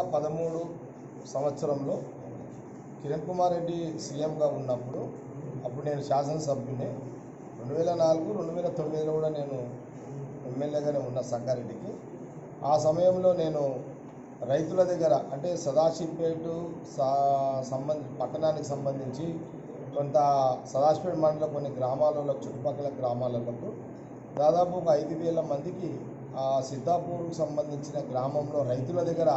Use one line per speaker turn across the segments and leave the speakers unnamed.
2013 సంవత్సరంలో కిరణ్ కుమార్ రెడ్డి సీఎంగా ఉన్నప్పుడు అప్పుడు నేను శాసనసభ్యుని. 2004, 2009లో కూడా నేను ఎమ్మెల్యేగానే ఉన్న సంగారెడ్డికి. ఆ సమయంలో నేను రైతుల దగ్గర అంటే సదాశివపేట పట్టణానికి సంబంధించి కొంత సదాశివపేట మండలం కొన్ని గ్రామాలలో చుట్టుపక్కల గ్రామాలకు దాదాపు ఒక 5,000 మందికి ఆ సిద్ధాపూర్కు సంబంధించిన గ్రామంలో రైతుల దగ్గర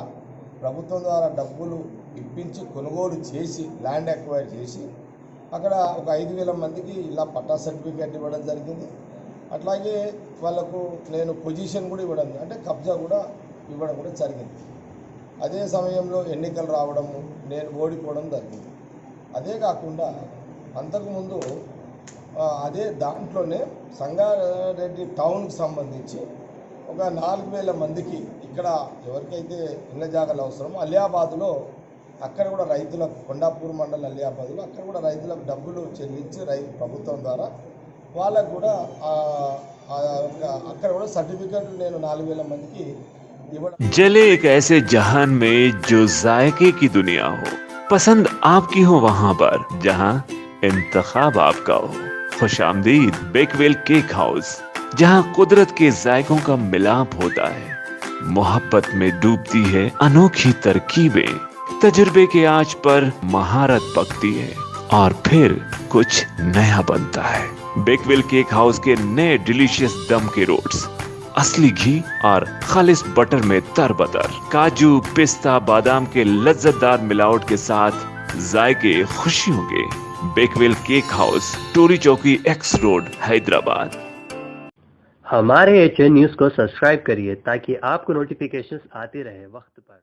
ప్రభుత్వం ద్వారా డబ్బులు ఇప్పించి కొనుగోలు చేసి ల్యాండ్ అక్వైర్ చేసి అక్కడ ఒక 5,000 మందికి ఇలా పట్టా సర్టిఫికేట్ ఇవ్వడం జరిగింది. అట్లాగే వాళ్ళకు నేను పొజిషన్ కూడా ఇవ్వడం అంటే కబ్జా కూడా ఇవ్వడం కూడా జరిగింది. అదే సమయంలో ఎన్నికలు రావడము నేను ఓడిపోవడం జరిగింది. అదే కాకుండా అంతకుముందు అదే దాంట్లోనే సంగారెడ్డి టౌన్కి సంబంధించి ఒక 4,000 మందికి ఇక్కడ ఎవరికైతే ఇళ్ళ జాగాలు అవసరమో అలియాబాద్లో అక్కడ కూడా రైతులకు కొండాపూర్ మండలం అలియాబాద్లో అక్కడ కూడా రైతులకు డబ్బులు చెల్లించి ప్రభుత్వం ద్వారా వాళ్ళకు కూడా అక్కడ కూడా సర్టిఫికెట్లు నేను 4,000 మందికి ఇవ్వడం.
जले एक ऐसे जहान में जो जायके की दुनिया हो, पसंद आपकी हो वहां पर जहां इंतखाब आपका हो। खुशामदीद बेकवेल केक हाउस, जहां कुदरत के जायकों का मिलाप होता है, मोहब्बत में डूबती है अनोखी तरकीबें, तजुर्बे के आंच पर महारत पकती है और फिर कुछ नया बनता है। बेकवेल केक हाउस के नए डिलीशियस दम के रोट्स, असली घी और खालिस बटर में तरबतर, काजू पिस्ता बादाम के लज्जतदार मिलावट के साथ जायके खुशियों के। बेकवेल केक हाउस, टोरी चौकी, एक्स रोड, हैदराबाद।
हमारे HN न्यूज़ को सब्सक्राइब करिए ताकि आपको नोटिफिकेशंस आते रहे वक्त पर।